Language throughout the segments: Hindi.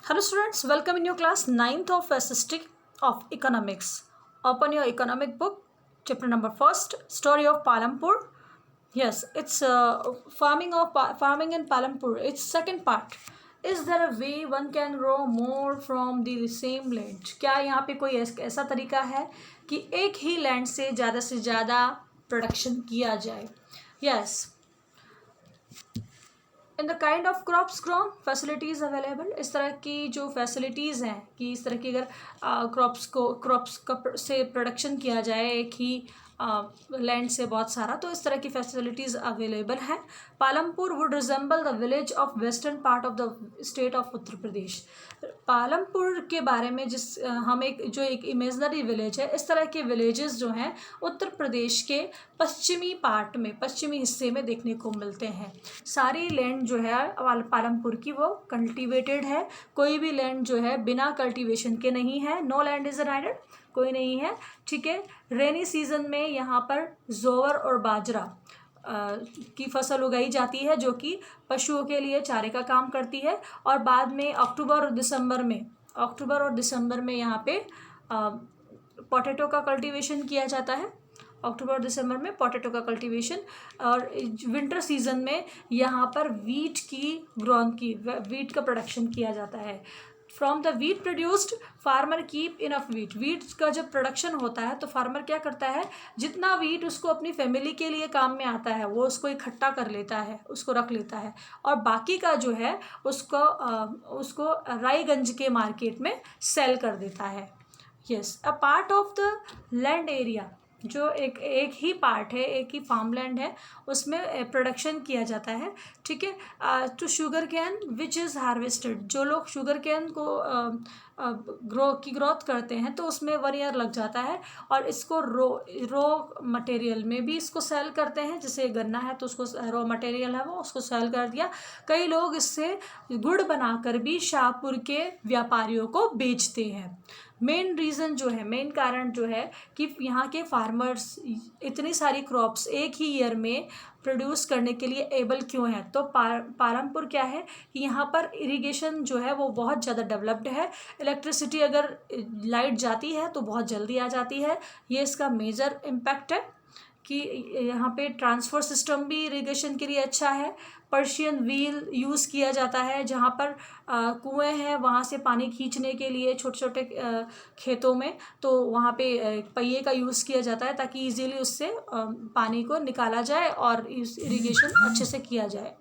Hello students, welcome in your class 9th of Statistic of Economics. Open your economic book, chapter number 1st, story of Palampur. Yes, it's farming in Palampur. Its second part. Is there a way one can grow more from the same land? क्या यहाँ पे कोई ऐसा तरीका है कि एक ही लैंड से ज़्यादा प्रोडक्शन किया जाए? Yes. In the kind of crops grown facilities available, इस तरह की जो फैसिलिटीज़ हैं कि इस तरह की अगर क्रॉप्स से प्रोडक्शन किया जाए एक ही लैंड से बहुत सारा, तो इस तरह की फैसिलिटीज़ अवेलेबल हैं. Palampur would resemble the village of western part of the state of Uttar Pradesh. Palampur के बारे में हम एक इमेजनरी विलेज है, इस तरह के विलेजेस जो हैं उत्तर प्रदेश के पश्चिमी हिस्से में देखने को मिलते हैं. सारी लैंड जो है पालमपुर की वो कल्टीवेटेड है. कोई भी लैंड जो है बिना कल्टीवेशन के नहीं है. नो लैंड इज अनाइडेड, कोई नहीं है. ठीक है. रेनी सीजन में यहाँ पर जोवर और बाजरा की फसल उगाई जाती है जो कि पशुओं के लिए चारे का काम करती है. और बाद में अक्टूबर और दिसंबर में यहाँ पे पोटैटो का कल्टीवेशन किया जाता है. अक्टूबर और दिसंबर में पोटैटो का कल्टीवेशन. और विंटर सीजन में यहाँ पर वीट का प्रोडक्शन किया जाता है. From the wheat produced farmer keep enough wheat का जब प्रोडक्शन होता है तो फार्मर क्या करता है, जितना वीट उसको अपनी फैमिली के लिए काम में आता है वो उसको इकट्ठा कर लेता है, उसको रख लेता है. और बाकी का जो है उसको रायगंज के मार्केट में सेल कर देता है. Yes, a part of the land area, जो एक ही पार्ट है, एक ही फार्मलैंड है, उसमें प्रोडक्शन किया जाता है. ठीक है. To sugar cane which is harvested, जो लोग शुगर कैन को ग्रोथ करते हैं तो उसमें 1 ईयर लग जाता है. और इसको रो मटेरियल में भी इसको सेल करते हैं. जैसे गन्ना है तो उसको रो मटेरियल है वो उसको सेल कर दिया. कई लोग इससे गुड़ बनाकर भी शाहपुर के व्यापारियों को बेचते हैं. मेन कारण जो है कि यहाँ के फार्मर्स इतनी सारी क्रॉप्स एक ही ईयर में प्रोड्यूस करने के लिए एबल क्यों हैं, तो पालमपुर क्या है कि यहाँ पर इरिगेशन जो है वो बहुत ज़्यादा डेवलप्ड है. इलेक्ट्रिसिटी अगर लाइट जाती है तो बहुत जल्दी आ जाती है. ये इसका मेजर इम्पैक्ट है कि यहाँ पे ट्रांसपोर्ट सिस्टम भी इरिगेशन के लिए अच्छा है. पर्शियन व्हील यूज़ किया जाता है, जहाँ पर कुएं हैं वहाँ से पानी खींचने के लिए छोटे छोटे खेतों में, तो वहाँ पे पहिए का यूज़ किया जाता है ताकि इजीली उससे पानी को निकाला जाए और इरिगेशन अच्छे से किया जाए.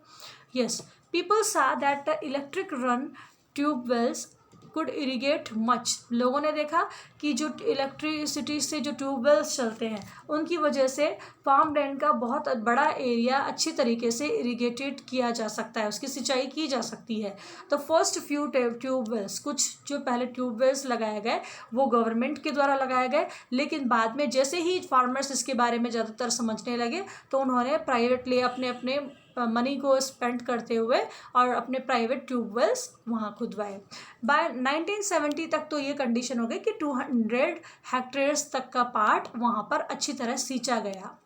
यस, पीपल सा that the electric run tube wells could irrigate much. लोगों ने देखा कि जो इलेक्ट्रिसिटी से जो ट्यूबवेल्स चलते हैं उनकी वजह से फार्म लैंड का बहुत बड़ा एरिया अच्छी तरीके से इरीगेटेड किया जा सकता है, उसकी सिंचाई की जा सकती है. तो फर्स्ट फ्यू ट्यूबवेल्स, कुछ जो पहले ट्यूबवेल्स लगाए गए वो गवर्नमेंट के द्वारा लगाए गए, लेकिन बाद में जैसे ही फार्मर्स इसके बारे में ज़्यादातर समझने लगे तो उन्होंने प्राइवेटली अपने मनी को स्पेंड करते हुए और अपने प्राइवेट ट्यूबवेल्स वहाँ खुदवाए. बाय 1970 तक तो ये कंडीशन हो गई कि 200 हेक्टेयर्स तक का पार्ट वहाँ पर अच्छी तरह सींचा गया.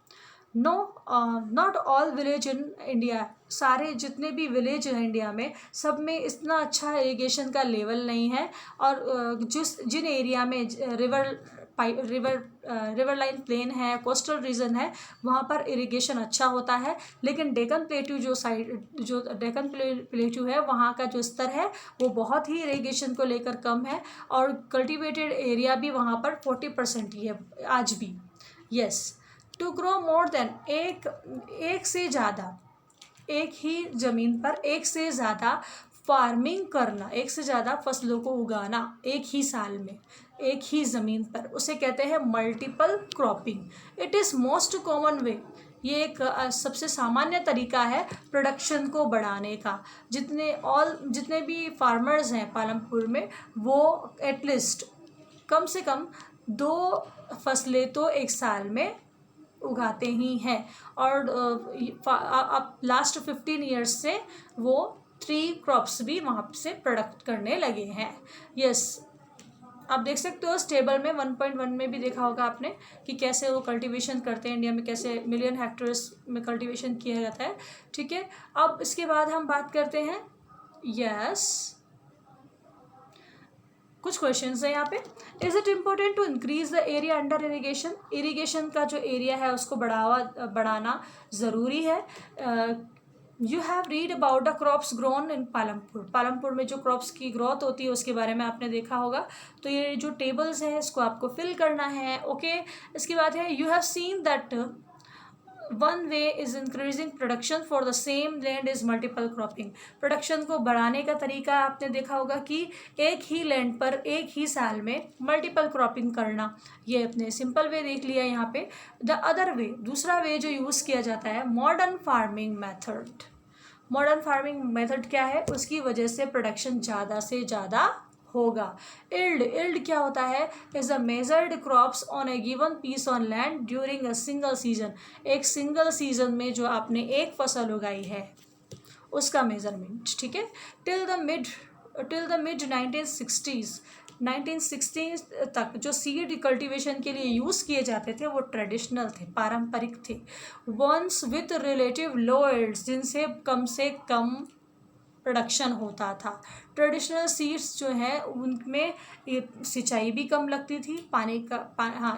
Not all village in India, सारे जितने भी विलेज हैं इंडिया में सब में इतना अच्छा इरिगेशन का लेवल नहीं है. और जिन एरिया में रिवर लाइन प्लेन है, कोस्टल रीजन है, वहाँ पर इरिगेशन अच्छा होता है. लेकिन डेक्कन प्लेटू है वहाँ का जो स्तर है वो बहुत ही इरिगेशन को लेकर कम है. और कल्टिवेटेड एरिया भी वहाँ पर 40% ही है आज भी. Yes, to grow more than एक से ज़्यादा, एक ही ज़मीन पर एक से ज़्यादा फार्मिंग करना, एक से ज़्यादा फसलों को उगाना एक ही साल में एक ही ज़मीन पर, उसे कहते हैं multiple cropping. It is most common वे, ये एक सबसे सामान्य तरीका है प्रोडक्शन को बढ़ाने का. जितने भी फार्मर्स हैं पालमपुर में वो एटलीस्ट कम से कम 2 फसलें तो एक साल में उगाते ही हैं. और अब लास्ट 15 ईयर्स से वो 3 क्रॉप्स भी वहाँ से प्रोडक्ट करने लगे हैं. यस, आप देख सकते हो इस टेबल में 1.1 में भी देखा होगा आपने कि कैसे वो कल्टीवेशन करते हैं इंडिया में, कैसे मिलियन हेक्टेयर्स में कल्टीवेशन किया जाता है. ठीक है. अब इसके बाद हम बात करते हैं. यस, कुछ क्वेश्चंस हैं यहाँ पे। Is it important to increase the area under irrigation, irrigation का जो एरिया है उसको बढ़ाना ज़रूरी है। You have read about the crops grown in Palampur, Palampur में जो क्रॉप्स की ग्रोथ होती है उसके बारे में आपने देखा होगा। तो ये जो टेबल्स हैं इसको आपको फिल करना है। ओके, इसके बाद है you have seen that one way is increasing production for the same land is multiple cropping. Production को बढ़ाने का तरीका आपने देखा होगा कि एक ही लैंड पर एक ही साल में मल्टीपल क्रॉपिंग करना, ये अपने सिंपल वे देख लिया यहाँ पे। द अदर वे, दूसरा वे जो यूज़ किया जाता है modern farming method. Modern farming method क्या है, उसकी वजह से प्रोडक्शन ज़्यादा से ज़्यादा होगा। इल्ड क्या होता है, is a measured crops on a given piece on land during a single season. एक सिंगल सीजन में जो आपने एक फसल उगाई है उसका मेजरमेंट, ठीक है। टिल द मिड 1960s तक जो सीड कल्टीवेशन के लिए यूज़ किए जाते थे वो ट्रेडिशनल थे, पारंपरिक थे। Ones with relative low yields, जिनसे कम से कम प्रोडक्शन होता था। ट्रेडिशनल सीड्स जो हैं उनमें सिंचाई भी कम लगती थी,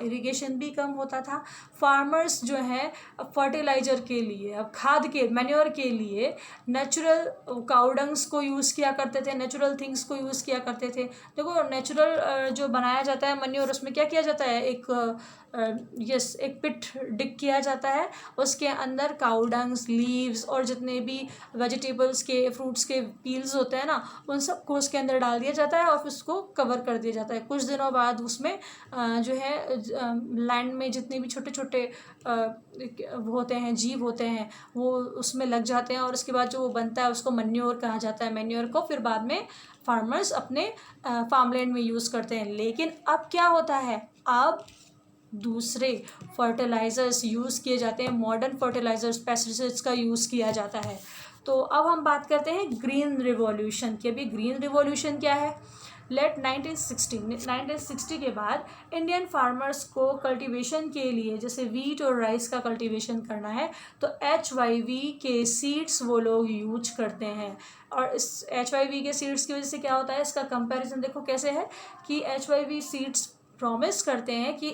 इरिगेशन भी कम होता था। फार्मर्स जो हैं फर्टिलाइज़र के लिए, अब खाद के मैन्योर के लिए नेचुरल काउडंग्स को यूज़ किया करते थे, नेचुरल थिंग्स को यूज़ किया करते थे। देखो नेचुरल जो बनाया जाता है मैन्योर, उसमें क्या किया जाता है, एक पिट डिग किया जाता है, उसके अंदर काउडंग्स, लीव्स और जितने भी वेजिटेबल्स के, फ्रूट्स के पील्स होते हैं ना, उन सबको उसके अंदर डाल दिया जाता है और फिर उसको कवर कर दिया जाता है। कुछ दिनों बाद उसमें जो है लैंड में जितने भी छोटे छोटे होते हैं, जीव होते हैं, वो उसमें लग जाते हैं और उसके बाद जो वो बनता है उसको मैन्योर कहा जाता है। मैन्योर को फिर बाद में फार्मर्स अपने फार्मलैंड में यूज़ करते हैं। लेकिन अब क्या होता है, अब दूसरे फर्टिलाइज़र्स यूज़ किए जाते हैं, मॉडर्न फर्टिलाइज़र्स, पेस्टिसाइड्स का यूज़ किया जाता है। तो अब हम बात करते हैं ग्रीन रिवॉल्यूशन की। अभी ग्रीन रिवॉल्यूशन क्या है, 1960 के बाद इंडियन फार्मर्स को कल्टीवेशन के लिए, जैसे वीट और राइस का कल्टीवेशन करना है तो HYV के सीड्स वो लोग यूज करते हैं। और इस HYV के सीड्स की वजह से क्या होता है, इसका कंपैरिजन देखो कैसे है कि HYV सीड्स प्रॉमिस करते हैं कि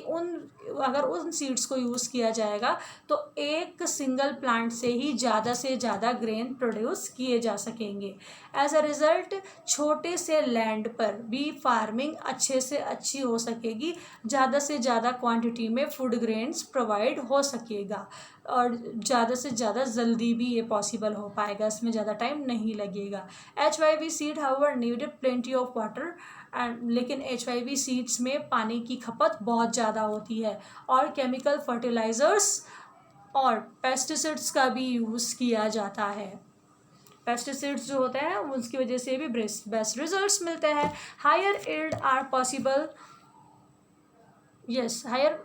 अगर उन सीड्स को यूज़ किया जाएगा तो एक सिंगल प्लांट से ही ज़्यादा से ज़्यादा ग्रेन प्रोड्यूस किए जा सकेंगे। एज अ रिज़ल्ट छोटे से लैंड पर भी फार्मिंग अच्छे से अच्छी हो सकेगी, ज़्यादा से ज़्यादा क्वांटिटी में फूड ग्रेन्स प्रोवाइड हो सकेगा और ज़्यादा से ज़्यादा जल्दी भी ये पॉसिबल हो पाएगा, इसमें ज़्यादा टाइम नहीं लगेगा। HYV seed however needed plenty of water लेकिन HYV सीड्स में पानी की खपत बहुत ज़्यादा होती है और केमिकल फर्टिलाइज़र्स और पेस्टिसाइड्स का भी यूज़ किया जाता है। पेस्टिसाइड्स जो होते हैं उसकी वजह से भी बेस्ट रिजल्ट्स मिलते हैं। Higher yield are possible, yes higher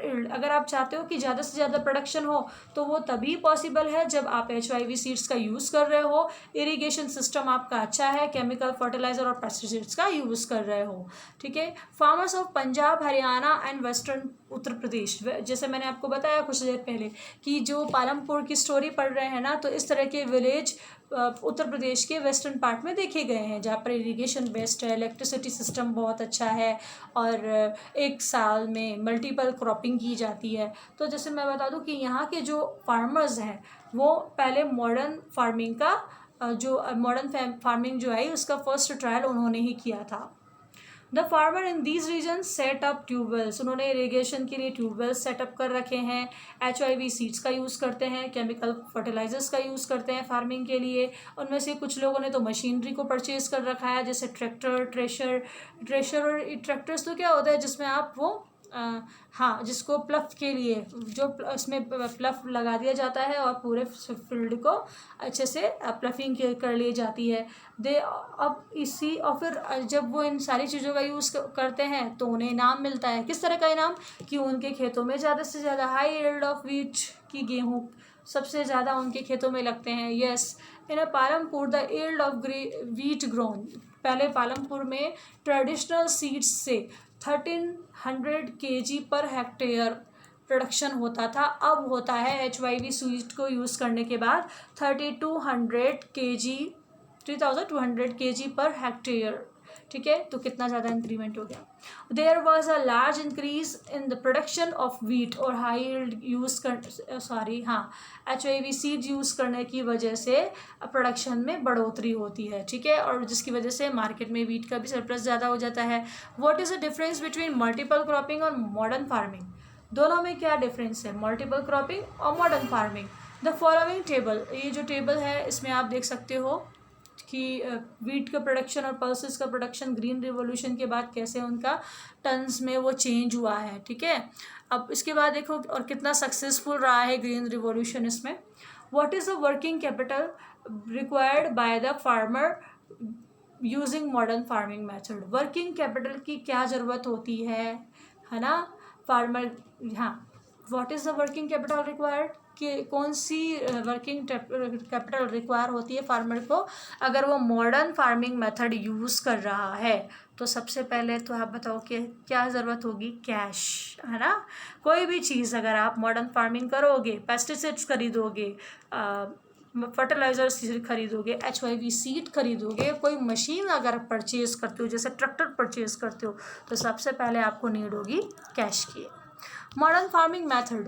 yield, अगर आप चाहते हो कि ज़्यादा से ज़्यादा प्रोडक्शन हो तो वो तभी पॉसिबल है जब आप HYV सीड्स का यूज़ कर रहे हो, इरिगेशन सिस्टम आपका अच्छा है, केमिकल फर्टिलाइज़र और पेस्टिसाइड्स का यूज़ कर रहे हो, ठीक है। Farmers of Punjab, Haryana and western Uttar Pradesh, जैसे मैंने आपको बताया कुछ देर पहले कि जो पालमपुर की स्टोरी पढ़ रहे हैं ना, तो इस तरह के विलेज उत्तर प्रदेश के वेस्टर्न पार्ट में देखे गए हैं जहाँ पर इरिगेशन बेस्ट है, इलेक्ट्रिसिटी सिस्टम बहुत अच्छा है और एक साल में मल्टीपल क्रॉपिंग की जाती है। तो जैसे मैं बता दूं कि यहाँ के जो फार्मर्स हैं वो पहले मॉडर्न फार्मिंग का जो मॉडर्न फार्मिंग जो आई उसका फर्स्ट ट्रायल उन्होंने ही किया था। The farmer in these region set up tubewells, उन्होंने इरीगेशन के लिए ट्यूबवेल्स सेटअप कर रखे हैं। HYV सीड्स का यूज़ करते हैं, केमिकल फर्टिलाइजर्स का यूज़ करते हैं फार्मिंग के लिए। उनमें से कुछ लोगों ने तो मशीनरी को परचेज़ कर रखा है, जैसे ट्रैक्टर, ट्रेशर और ट्रैक्टर्स तो क्या होता है जिसमें आप वो जिसको प्लफ के लिए जो उसमें प्लफ लगा दिया जाता है और पूरे फील्ड को अच्छे से प्लफिंग कर ली जाती है। अब इसी और फिर जब वो इन सारी चीज़ों का यूज़ करते हैं तो उन्हें इनाम मिलता है। किस तरह का इनाम, कि उनके खेतों में ज़्यादा से ज़्यादा हाई यील्ड ऑफ वीट की गेहूँ सबसे ज़्यादा उनके खेतों में लगते हैं। Yes, in Palampur the yield of wheat grown, पहले पालमपुर में ट्रेडिशनल सीड्स से 1300 kg पर हेक्टेयर प्रोडक्शन होता था, अब होता है HYV सीड को यूज़ करने के बाद 3200 kg पर हेक्टेयर, ठीक है, तो कितना ज़्यादा इंक्रीमेंट हो गया। There was a large increase in the production of wheat और हाई यील्ड यूज़ कर HYV सीड यूज़ करने की वजह से प्रोडक्शन में बढ़ोतरी होती है, ठीक है, और जिसकी वजह से मार्केट में वीट का भी सरप्लस ज़्यादा हो जाता है। What is the difference between multiple cropping और मॉडर्न फार्मिंग? दोनों में क्या डिफरेंस है, मल्टीपल क्रॉपिंग और modern farming? The following table, ये जो टेबल है इसमें आप देख सकते हो कि वीट का प्रोडक्शन और पल्सेस का प्रोडक्शन ग्रीन रिवॉल्यूशन के बाद कैसे उनका टन्स में वो चेंज हुआ है, ठीक है। अब इसके बाद देखो और कितना सक्सेसफुल रहा है ग्रीन रिवॉल्यूशन इसमें। What is the working capital required by the farmer using modern farming method? Working capital की क्या ज़रूरत होती है ना फार्मर, हाँ, what is the working capital required, कि कौन सी वर्किंग कैपिटल रिक्वायर होती है फार्मर को अगर वो मॉडर्न फार्मिंग मेथड यूज़ कर रहा है? तो सबसे पहले तो आप बताओ कि क्या ज़रूरत होगी, कैश, है ना। कोई भी चीज़ अगर आप मॉडर्न फार्मिंग करोगे, पेस्टिसाइड्स खरीदोगे, फर्टिलाइजर्स खरीदोगे, HYV सीड खरीदोगे, कोई मशीन अगर परचेज करते हो जैसे ट्रैक्टर परचेज करते हो, तो सबसे पहले आपको नीड होगी कैश की। Modern farming method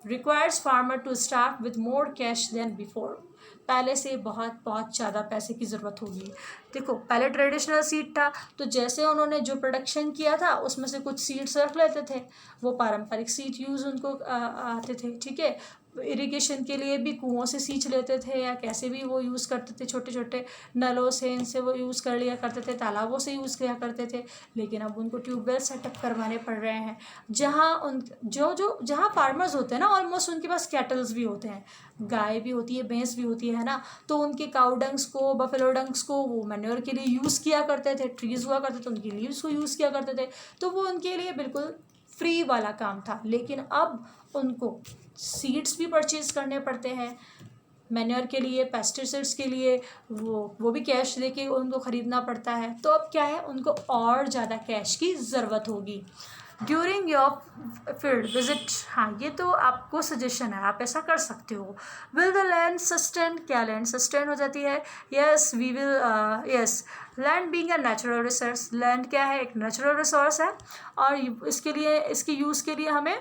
requires farmer to start with more cash than before. पहले से बहुत बहुत ज़्यादा पैसे की ज़रूरत होगी। देखो पहले ट्रेडिशनल सीड था, तो जैसे उन्होंने जो प्रोडक्शन किया था उसमें से कुछ सीड्स रख लेते थे, वो पारंपरिक सीड यूज़ उनको आते थे, ठीक है। इरिगेशन के लिए भी कुओं से सींच लेते थे या कैसे भी वो यूज़ करते थे, छोटे छोटे नलों से इनसे वो यूज़ कर लिया करते थे, तालाबों से यूज़ किया करते थे। लेकिन अब उनको ट्यूबवेल सेटअप करवाने पड़ रहे हैं, जहाँ फार्मर्स होते हैं ना, ऑलमोस्ट उनके पास कैटल्स भी होते हैं, गाय भी होती है, भैंस भी होती है ना, तो उनके काउ डंग्स को, बफेलो डंग्स को वो मैन्योर के लिए यूज़ किया करते थे। ट्रीज़ हुआ करते थे, उनकी लीव्स को यूज़ किया करते थे, तो वो उनके लिए बिल्कुल फ्री वाला काम था। लेकिन अब उनको सीड्स भी परचेज करने पड़ते हैं मैन्योर के लिए, पेस्टिसाइड्स के लिए, वो भी कैश देके उनको ख़रीदना पड़ता है। तो अब क्या है, उनको और ज़्यादा कैश की ज़रूरत होगी। ड्यूरिंग योर फील्ड विजिट, हाँ ये तो आपको सजेशन है, आप ऐसा कर सकते हो। विल द लैंड सस्टेन, क्या लैंड सस्टेन हो जाती है? Yes we will, yes, land being a natural resource, land क्या है, एक नेचुरल रिसोर्स है, और इसके लिए, इसके यूज़ के लिए हमें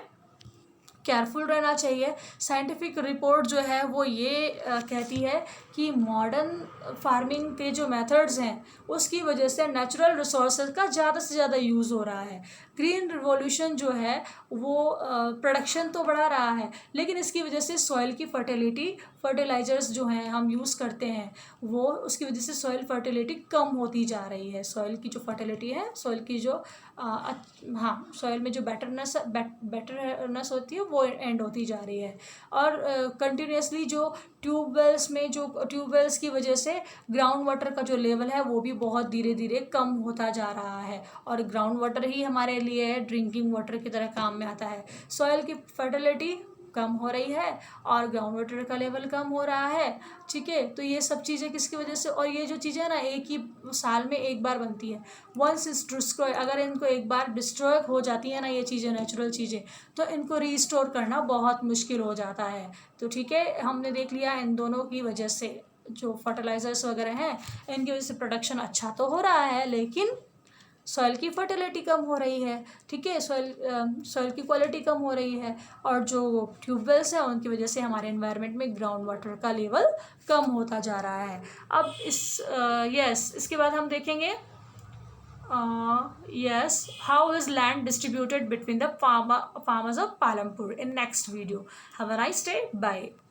केयरफुल रहना चाहिए। साइंटिफिक रिपोर्ट जो है वो ये कहती है कि मॉडर्न फार्मिंग के जो मेथड्स हैं उसकी वजह से नेचुरल रिसोर्सेज का ज़्यादा से ज़्यादा यूज़ हो रहा है। ग्रीन रिवॉल्यूशन जो है वो प्रोडक्शन तो बढ़ा रहा है, लेकिन इसकी वजह से सॉइल की फर्टिलिटी, फर्टिलाइजर्स जो हैं हम यूज़ करते हैं, वो उसकी वजह से सॉइल फर्टिलिटी कम होती जा रही है। सॉइल की जो फर्टिलिटी है, सॉइल की जो हाँ, सॉइल में जो बेटरनेस होती है वो एंड होती जा रही है। और कंटिन्यूसली जो ट्यूबवेल्स की वजह से ग्राउंड वाटर का जो लेवल है वो भी बहुत धीरे धीरे कम होता जा रहा है, और ग्राउंड वाटर ही हमारे लिए ड्रिंकिंग वाटर की तरह काम में आता है। सॉइल की फर्टिलिटी कम हो रही है और ग्राउंड वाटर का लेवल कम हो रहा है, ठीक है। तो ये सब चीज़ें किसकी वजह से, और ये जो चीज़ें ना एक ही साल में एक बार बनती है, वंस इज डिस्ट्रॉय, अगर इनको एक बार डिस्ट्रॉय हो जाती है ना ये चीज़ें, नेचुरल चीज़ें, तो इनको रीस्टोर करना बहुत मुश्किल हो जाता है। तो ठीक है, हमने देख लिया इन दोनों की वजह से जो फर्टिलाइज़र्स वगैरह हैं इनकी वजह से प्रोडक्शन अच्छा तो हो रहा है, लेकिन सॉइल की फर्टिलिटी कम हो रही है, ठीक है, सॉइल की क्वालिटी कम हो रही है, और जो ट्यूबवेल्स हैं उनकी वजह से हमारे एनवायरनमेंट में ग्राउंड वाटर का लेवल कम होता जा रहा है। अब इसके बाद हम देखेंगे yes, how is land distributed between the farmers of Palampur in next video. Have a nice day. Bye.